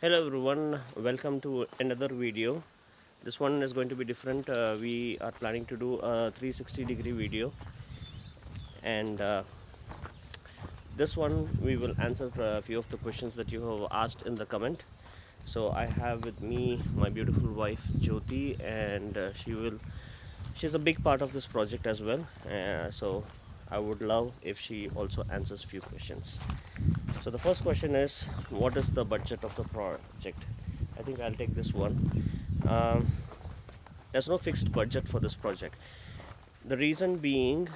Hello everyone, welcome to another video. This one is going to be different. We are planning to do a 360-degree video, and this one we will answer a few of the questions that you have asked in the comment. So I have with me my beautiful wife Jyoti, and she's a big part of this project as well. So I would love if she also answers few questions. So the first question is, what is the budget of the project? I think I'll take this one. Um, there's no fixed budget for this project. The reason being,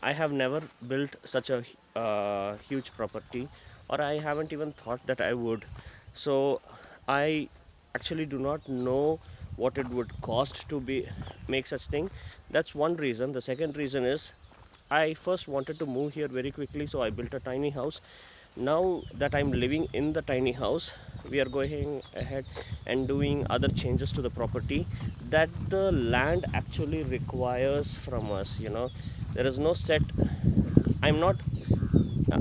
I have never built such a huge property, or I haven't even thought that I would. So I actually do not know what it would cost to be make such thing. That's one reason. The second reason is I first wanted to move here very quickly, so I built a tiny house. Now that I'm living in the tiny house, we are going ahead and doing other changes to the property that the land actually requires from us. There is no set. I'm not,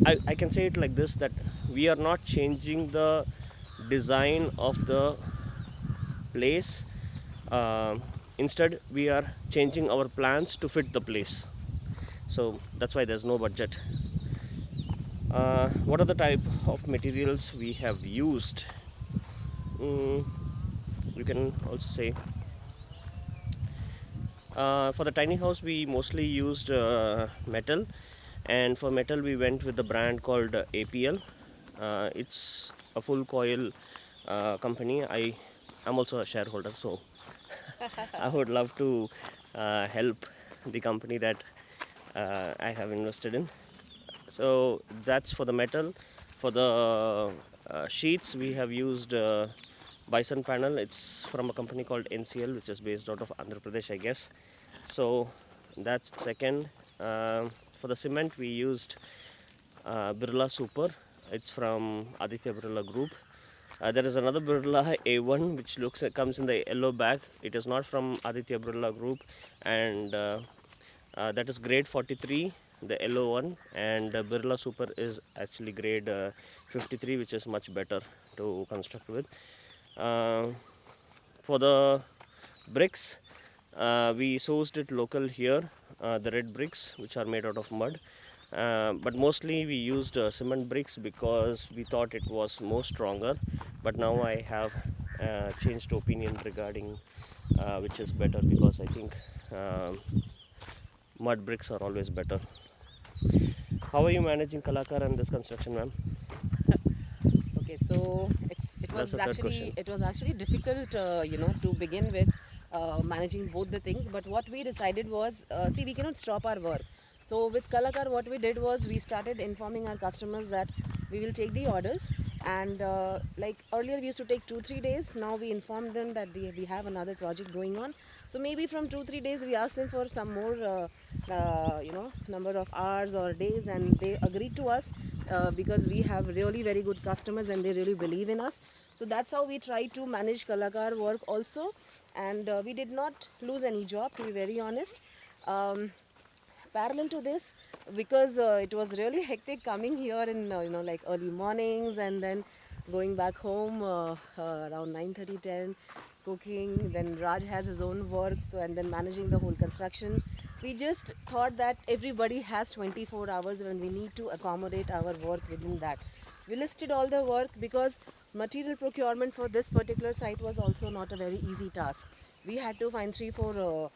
I can say it like this, that we are not changing the design of the place. Instead, we are changing our plans to fit the place. So that's why there's no budget. What are the type of materials we have used? You can also say, for the tiny house we mostly used metal, and for metal we went with the brand called APL. It's a full coil company. I'm also a shareholder, so I would love to help the company that I have invested in. So that's for the metal. For the sheets, we have used bison panel. It's from a company called NCL, which is based out of Andhra Pradesh, I guess. So that's second. For the cement, we used Birla Super. It's from Aditya Birla Group. There is another Birla A1 which comes in the yellow bag. It is not from Aditya Birla Group, and that is grade 43, the yellow one, and Birla Super is actually grade 53, which is much better to construct with. Uh, for the bricks, we sourced it local here, the red bricks which are made out of mud. But mostly we used cement bricks because we thought it was more stronger. But now I have changed opinion regarding which is better, because I think mud bricks are always better. How are you managing Kalakar and this construction, ma'am? Okay, so it That's was the third question. actually difficult, to begin with managing both the things. But what we decided was, see, we cannot stop our work. So with Kalakar, what we did was we started informing our customers that we will take the orders, and like earlier we used to take 2-3 days. Now we inform them that we have another project going on. So maybe from 2-3 days we asked them for some more, number of hours or days, and they agreed to us because we have really very good customers and they really believe in us. So that's how we try to manage Kalakar work also, and we did not lose any job, to be very honest. Parallel to this, because it was really hectic coming here in like early mornings, and then going back home around 9:30, 10, cooking. Then Raj has his own work, so, and then managing the whole construction. We just thought that everybody has 24 hours when we need to accommodate our work within that. We listed all the work because material procurement for this particular site was also not a very easy task. We had to find 3-4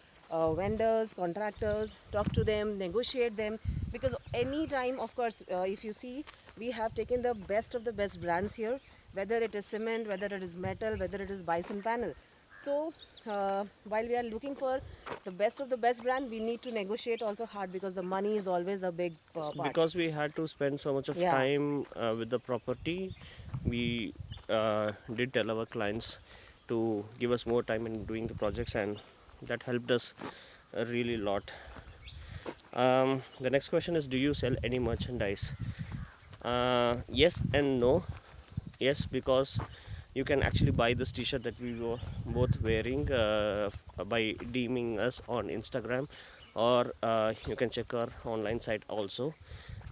vendors, contractors, talk to them, negotiate them, because any time, of course, if you see, we have taken the best of the best brands here, whether it is cement, whether it is metal, whether it is bison panel. So while we are looking for the best of the best brand, we need to negotiate also hard, because the money is always a big part. Because we had to spend so much of Yeah. time with the property, we did tell our clients to give us more time in doing the projects, and that helped us a really lot. The next question is, do you sell any merchandise? Yes and no. Yes, because you can actually buy this t-shirt that we were both wearing by DMing us on Instagram, or you can check our online site also.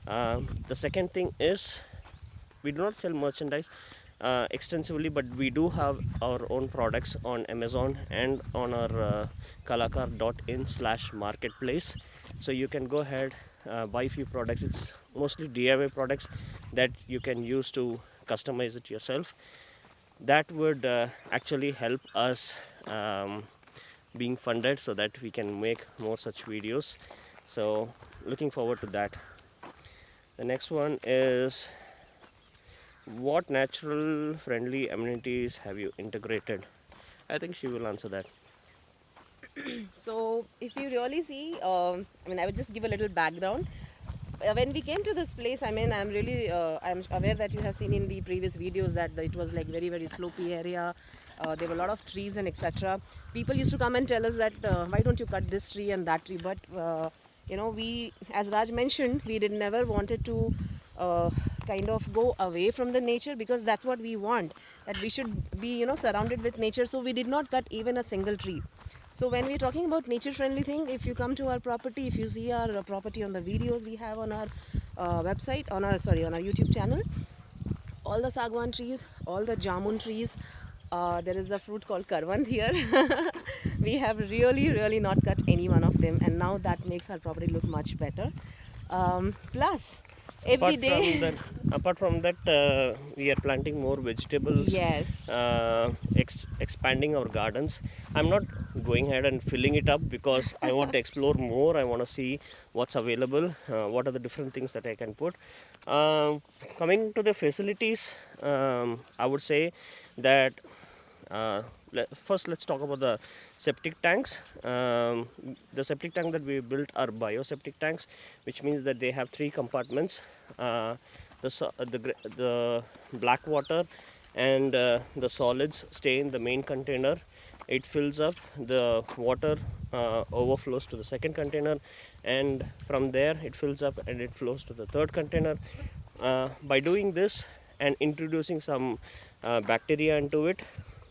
The second thing is, we do not sell merchandise. extensively, but we do have our own products on Amazon and on our kalakar.in/marketplace. So you can go ahead, buy few products. It's mostly DIY products that you can use to customize it yourself. That would actually help us being funded so that we can make more such videos. So looking forward to that. The next one is, what natural friendly amenities have you integrated? I think she will answer that. So if you really see, I would just give a little background. When we came to this place, I'm aware that you have seen in the previous videos that it was like very, very slopey area. There were a lot of trees and etc. People used to come and tell us that why don't you cut this tree and that tree, but we, as Raj mentioned, we did never wanted to kind of go away from the nature, because that's what we want, that we should be surrounded with nature. So we did not cut even a single tree. So when we're talking about nature friendly thing, if you come to our property, if you see our property on the videos we have on our website, on our YouTube channel, all the sagwan trees, all the jamun trees, there is a fruit called karwand here. We have really not cut any one of them, and now that makes our property look much better. Plus, every day. Apart from that, we are planting more vegetables. Yes. Expanding our gardens. I'm not going ahead and filling it up because I want to explore more. I want to see what's available, what are the different things that I can put. Coming to the facilities, I would say that first let's talk about the septic tanks. The septic tank that we built are bioseptic tanks, which means that they have 3 compartments. The black water and the solids stay in the main container. It fills up, the water overflows to the second container, and from there it fills up and it flows to the third container. By doing this and introducing some bacteria into it,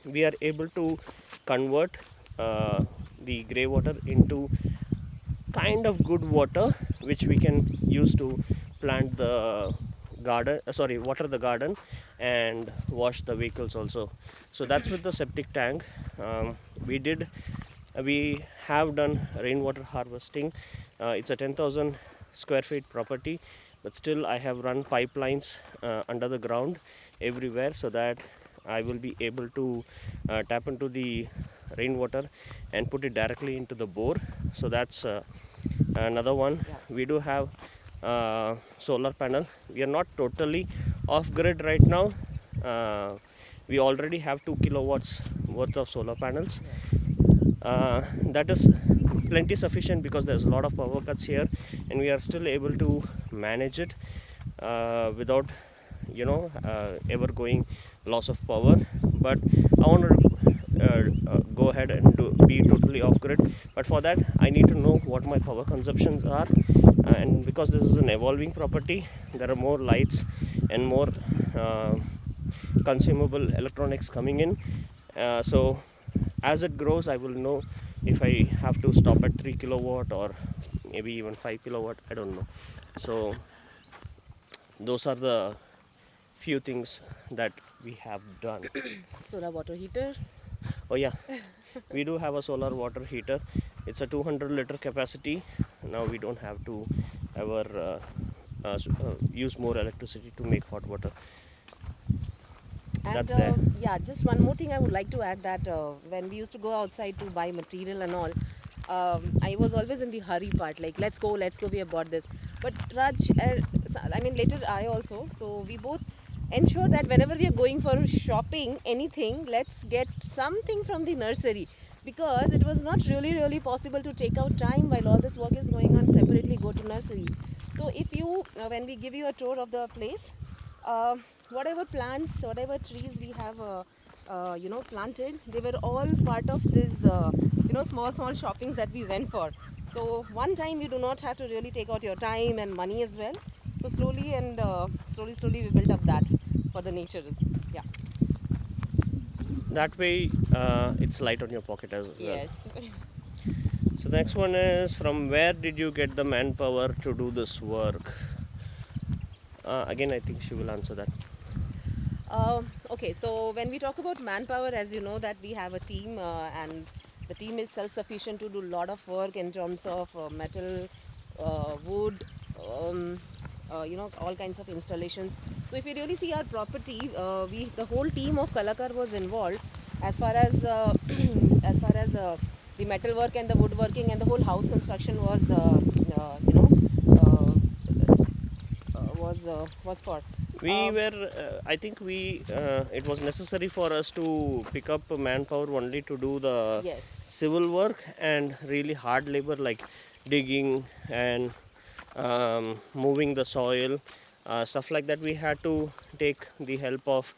we are able to convert the grey water into kind of good water, which we can use to plant the garden, water the garden and wash the vehicles also. So that's with the septic tank. We have done rainwater harvesting. It's a 10,000 square feet property, but still I have run pipelines under the ground everywhere, so that I will be able to tap into the rainwater and put it directly into the bore. So that's another one. We do have solar panel. We are not totally off grid right now. We already have 2 kilowatts worth of solar panels. That is plenty sufficient because there's a lot of power cuts here, and we are still able to manage it without ever going loss of power. But I want to go ahead and be totally off grid, but for that I need to know what my power consumptions are, and because this is an evolving property, there are more lights and more consumable electronics coming in. So as it grows, I will know if I have to stop at 3 kilowatt or maybe even 5 kilowatt, I don't know. So those are the few things that we have done. Solar water heater. Oh yeah, we do have a solar water heater. It's a 200 liter capacity. Now we don't have to ever use more electricity to make hot water. And that's there. Yeah, just one more thing I would like to add, that when we used to go outside to buy material and all, I was always in the hurry part, like let's go, we have bought this. But Raj, later I also, so we both ensure that whenever we are going for shopping anything, let's get something from the nursery, because it was not really possible to take out time while all this work is going on, separately go to nursery. So if you, when we give you a tour of the place, whatever plants, whatever trees we have planted, they were all part of this small shoppings that we went for. So one time you do not have to really take out your time and money as well. So slowly we built up that for the nature. Yeah. That way it's light on your pocket as well. Yes. So the next one is, from where did you get the manpower to do this work? Again, I think she will answer that. Okay, so when we talk about manpower, as you know, that we have a team, and the team is self-sufficient to do a lot of work in terms of metal, wood, all kinds of installations. So if you really see our property, the whole team of Kalakar was involved as far as as far as the metal work and the woodworking and the whole house construction was, was for. We were, I think it was necessary for us to pick up manpower only to do the Yes. civil work and really hard labor like digging and moving the soil, stuff like that. We had to take the help of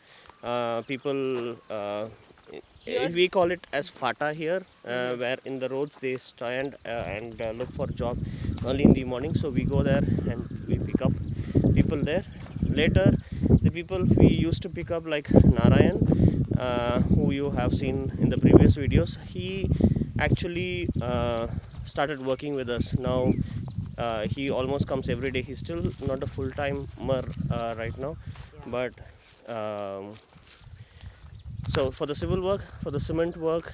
people. Here. We call it as fata here, where in the roads they stand and look for job early in the morning. So we go there and we pick up people there. Later, the people we used to pick up, like Narayan, who you have seen in the previous videos, he actually started working with us. Now he almost comes every day. He's still not a full-timer right now, Yeah. but so for the civil work, for the cement work,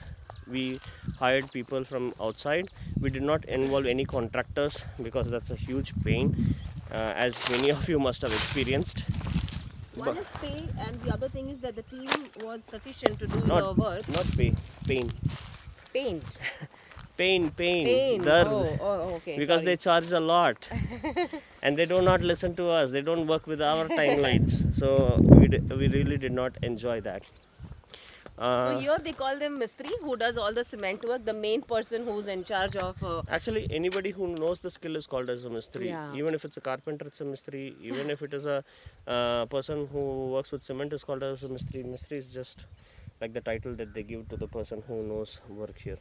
we hired people from outside. We did not involve any contractors because that's a huge pain, as many of you must have experienced. One is pay, and the other thing is that the team was sufficient to do Not the work. not pay, pain, Paint. pain, Pain. dard, Okay. because they Sorry. charge a lot, and they do not listen to us. They don't work with our timelines. So we really did not enjoy that. So Uh, here they call them Mistri, who does all the cement work, the main person who's in charge of. Actually, anybody who knows the skill is called as a mistri. Yeah. Even if it's a carpenter, it's a mistri. Even if it is a person who works with cement, is called as a mistri. Mistri is just like the title that they give to the person who knows work here.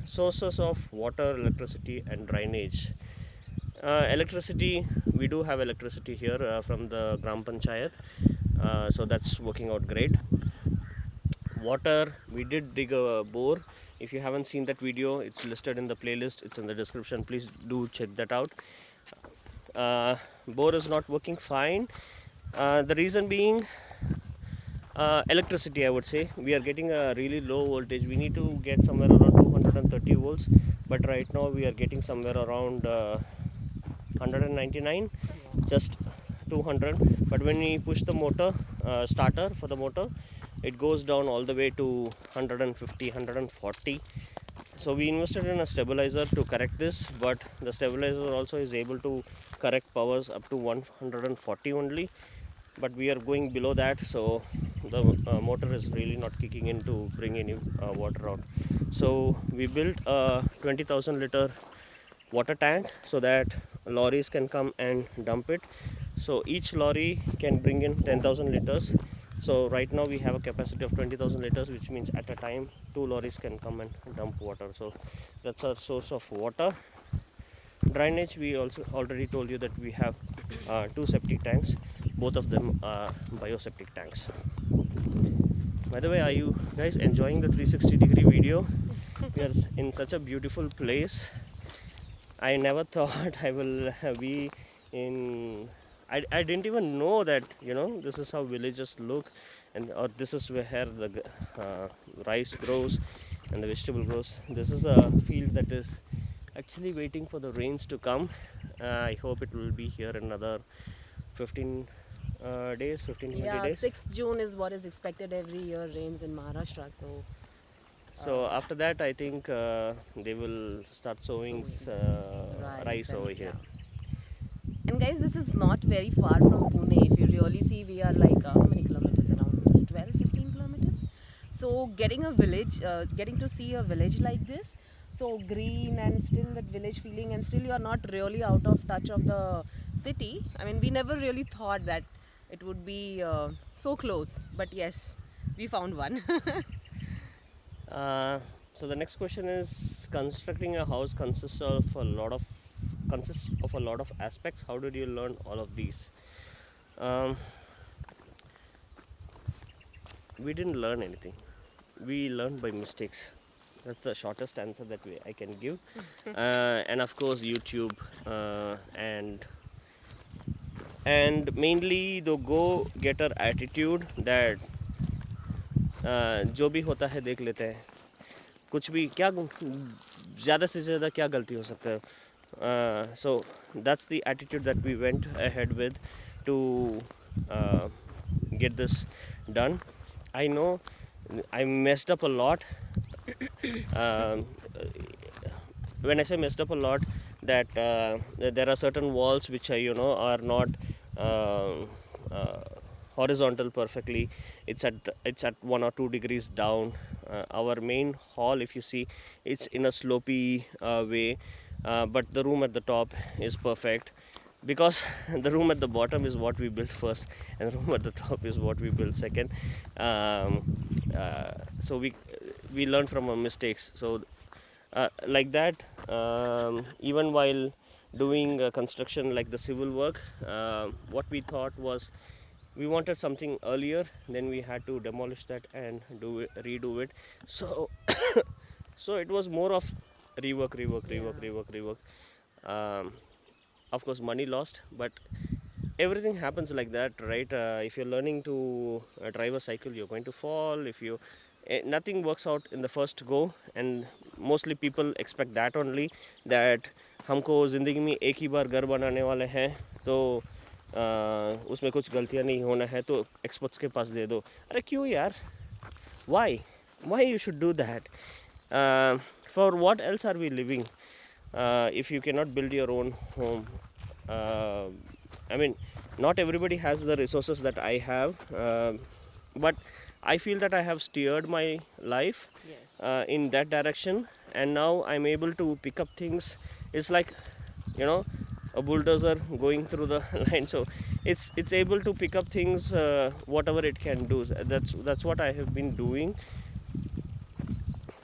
Sources of water, electricity, and drainage. Electricity, we do have electricity here from the Gram Panchayat, so that's working out great. Water, we did dig a bore. If you haven't seen that video, it's listed in the playlist, it's in the description. Please do check that out. Bore is not working fine. The reason being electricity, I would say. We are getting a really low voltage. We need to get somewhere around 230 volts, but right now we are getting somewhere around 199, just 200. But when we push the motor, starter for the motor, it goes down all the way to 150, 140. So we invested in a stabilizer to correct this, but the stabilizer also is able to correct powers up to 140 only, but we are going below that, so the motor is really not kicking in to bring any water out. So we built a 20,000 liter water tank so that lorries can come and dump it. So each lorry can bring in 10,000 liters. So right now we have a capacity of 20,000 liters, which means at a time 2 lorries can come and dump water. So that's our source of water. Drainage, we also already told you that we have 2 septic tanks. Both of them are bioseptic tanks. By the way, are you guys enjoying the 360-degree video? We are in such a beautiful place. I never thought I will be in. I didn't even know that this is how villages look, and or this is where the rice grows and the vegetable grows. This is a field that is actually waiting for the rains to come. I hope it will be here in another 15 days, 15 20 Yeah, days. 6th June is what is expected every year, rains in Maharashtra. So after that, I think they will start sowing rice over here. Yeah. And guys, this is not very far from Pune. If you really see, we are like how many kilometers? Around 12, 15 kilometers. So getting to see a village like this, so green and still that village feeling, and still you are not really out of touch of the city. I mean, we never really thought that it would be so close, but yes, we found one. So the next question is: constructing a house consists of a lot of aspects. How did you learn all of these? We didn't learn anything. We learned by mistakes. That's the shortest answer that I can give. And of course, YouTube and and mainly the go-getter attitude that जो भी होता है देख लेते हैं, कुछ भी क्या ज़्यादा से ज़्यादा क्या गलती हो सकता है. So that's the attitude that we went ahead with to uh, get this done. I know I messed up a lot. um, when I say messed up a lot, that there are certain walls which are not uh, uh, horizontal perfectly. It's at 1 or 2 degrees down. Our main hall, if you see, it's in a slopey way, but the room at the top is perfect, because the room at the bottom is what we built first and the room at the top is what we built second. So we learn from our mistakes. So like that, even while doing construction like the civil work, what we thought was we wanted something earlier, then we had to demolish that and redo it. So so it was more of rework. um, of course money lost, but everything happens like that, right? If you're learning to drive a cycle, you're going to fall. If you nothing works out in the first go, and mostly people expect that only, that हमको ज़िंदगी में एक ही बार घर बनाने वाले हैं, तो उसमें कुछ गलतियाँ नहीं होना है, तो एक्सपर्ट्स के पास दे दो. अरे क्यों यार? Why you should do that? For what else are we living if you cannot build your own home? I mean, not everybody has the resources that I have, but I feel that I have steered my life Yes. in that direction, and now I'm able to pick up things. It's like, a bulldozer going through the line, so it's able to pick up things, whatever it can do. That's what I have been doing.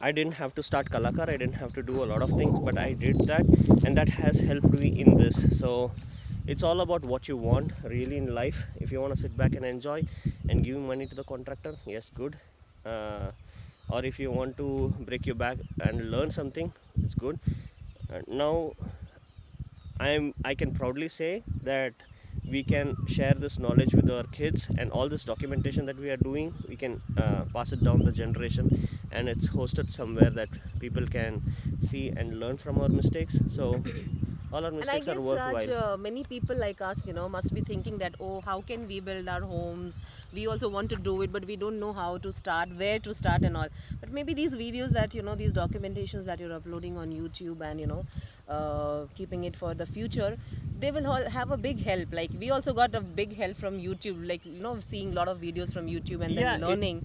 I didn't have to start Kalakar, I didn't have to do a lot of things, but I did that, and that has helped me in this. So it's all about what you want really in life. If you want to sit back and enjoy and give money to the contractor, yes, good. Or if you want to break your back and learn something, it's good. Now I can proudly say that we can share this knowledge with our kids, and all this documentation that we are doing, we can pass it down the generation, and it's hosted somewhere that people can see and learn from our mistakes. So all our And I mistakes guess, are Raj, worthwhile. many people like us, must be thinking that, oh, how can we build our homes? We also want to do it, but we don't know how to start, where to start, and all. But maybe these videos that, these documentations that you're uploading on YouTube and, keeping it for the future, they will all have a big help. Like, we also got a big help from YouTube, like, seeing a lot of videos from YouTube and Yeah, then learning.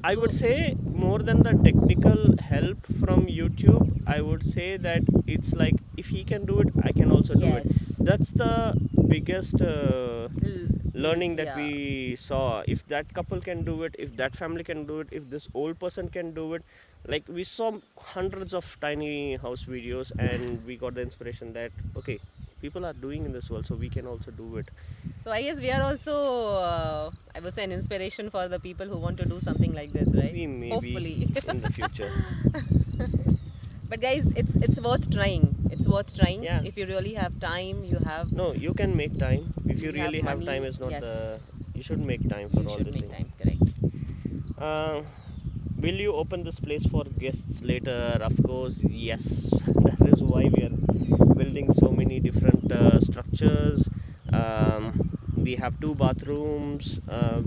I would So- say more than the technical help from YouTube, I would say that it's like if he can do it, I can also do it. Yes. That's the biggest learning that Yeah. we saw. If that couple can do it, if that family can do it, if this old person can do it, like we saw hundreds of tiny house videos, and we got the inspiration that okay, people are doing in this world, so we can also do it. So I guess we are also, I would say, an inspiration for the people who want to do something like this, right? We maybe Hopefully. in the future. But guys, it's worth trying. It's worth trying. Yeah. If you really have time, you have. No, you can make time. If you You have really have money, time, is not yes. you should make time for You all should this make thing. time. Correct. Will you open this place for guests later? Of course, yes. That is why we are building so many different structures. We have 2 bathrooms.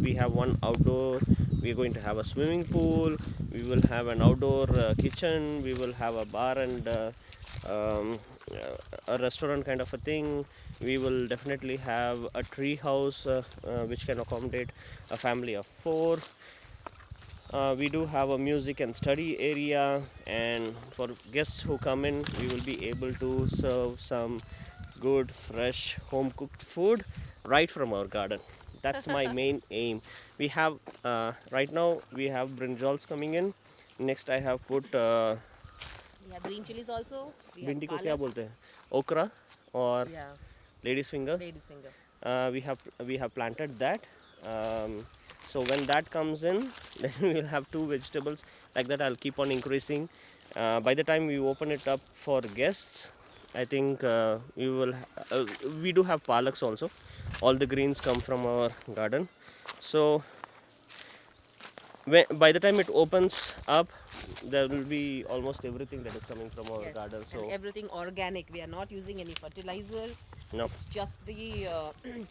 We have one outdoor. We are going to have a swimming pool. We will have an outdoor kitchen. We will have a bar and um, a restaurant kind of a thing. We will definitely have a tree house which can accommodate a family of 4. We do have a music and study area, and for guests who come in, we will be able to serve some good, fresh, home cooked food right from our garden. That's my main aim. We have right now we have brinjals coming in. Next, I have put We have green chilies also. We have भिंडी को क्या palak. बोलते हैं? Okra or Yeah, lady's finger. lady's finger. We have planted that. So when that comes in, then we will have 2 vegetables like that. I'll keep on increasing. By the time we open it up for guests, I think we do have palaks also. all the greens come from our garden. So by the time it opens up, there will be almost everything that is coming from our Yes, garden. and So everything organic. We are not using any fertilizer. no, It's just the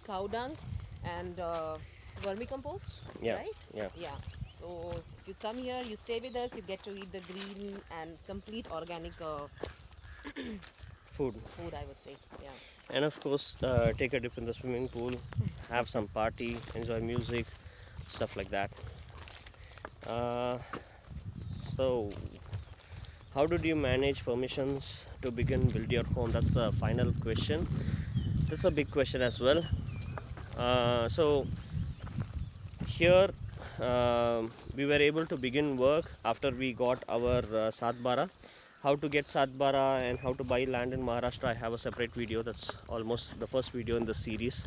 cow dung and vermicompost, yeah, right? yeah, Yeah. So if you come here, you stay with us, you get to eat the green and complete organic food, food, I would say. Yeah. and of course take a dip in the swimming pool, have some party, enjoy music, stuff like that. Uh, so how did you manage permissions to begin build your home? That's the final question. That's a big question as well. So here we were able to begin work after we got our Satbara. How to get Satbara and how to buy land in Maharashtra, I have a separate video. That's almost the first video in the series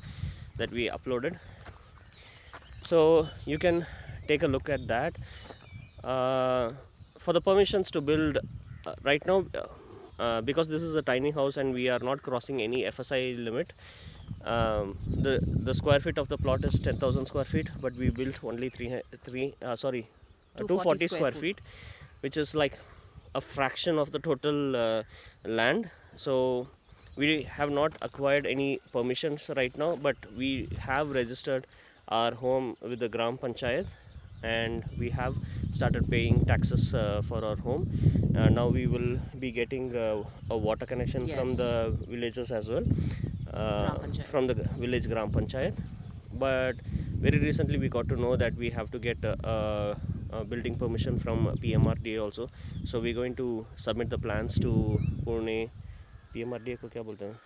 that we uploaded. So you can take a look at that. For the permissions to build right now, because this is a tiny house and we are not crossing any FSI limit, the square feet of the plot is 10,000 square feet, but we built only 240 240 square square foot. feet, which is like a fraction of the total land. So we have not acquired any permissions right now, but we have registered our home with the Gram Panchayat, and we have started paying taxes for our home. Now we will be getting a water connection from Yes. the villages as well, Gram Panchayat. from the village Gram Panchayat. But very recently we got to know that we have to get a building permission from PMRDA also. So we're going to submit the plans to Pune. PMRDA को क्या बोलते हैं?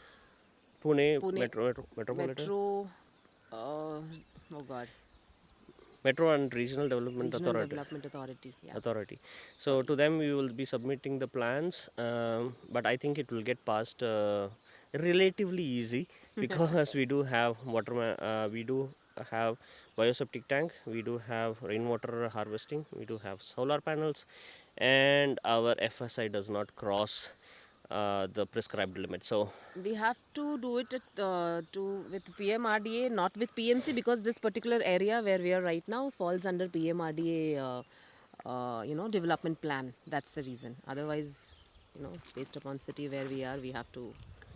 Pune Metropolitan Metro, oh God, Metro and Regional Development Regional Authority. Development Authority. Yeah. Authority. So to them we will be submitting the plans, but I think it will get passed relatively easy because we do have we do have bioseptic tank, we do have rainwater harvesting, we do have solar panels, and our FSI does not cross the prescribed limit. So We have to do it with PMRDA, not with PMC, because this particular area where we are right now falls under PMRDA, development plan. That's the reason. Otherwise, based upon city where we are, we have to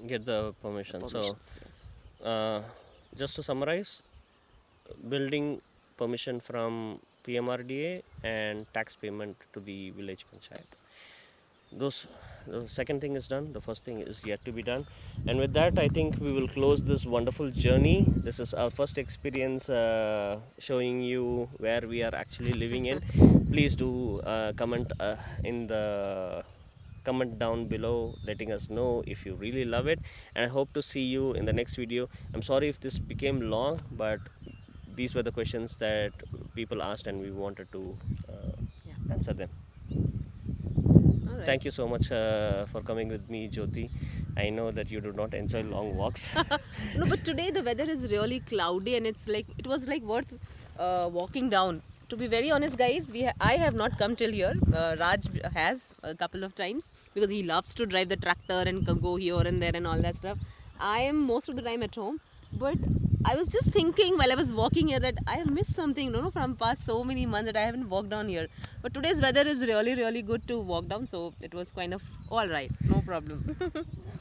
get the permission. permissions. Yes. So just to summarize, building permission from PMRDA and tax payment to the village panchayat. The second thing is done, the first thing is yet to be done, and with that I think we will close this wonderful journey. This is our first experience showing you where we are actually living in. Please do comment down below letting us know if you really love it, and I hope to see you in the next video. I'm sorry if this became long, but these were the questions that people asked and we wanted to answer them. All right. Thank you so much for coming with me, Jyoti. I know that you do not enjoy long walks. No, but today the weather is really cloudy and it was like worth walking down. To be very honest, guys, I have not come till here. Raj has a couple of times because he loves to drive the tractor and go here and there and all that stuff. I am most of the time at home, but I was just thinking while I was walking here that I have missed something, from past so many months that I haven't walked down here. But today's weather is really, really good to walk down, so it was kind of all right, no problem.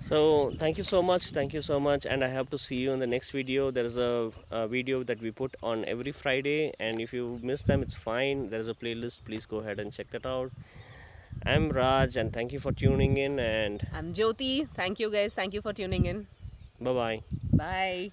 So thank you so much, and I hope to see you in the next video. There is a video that we put on every Friday, and if you miss them, it's fine. There is a playlist. Please go ahead and check that out. I'm Raj, and thank you for tuning in, and I'm Jyoti. Thank you, guys. Thank you for tuning in. bye-bye. Bye.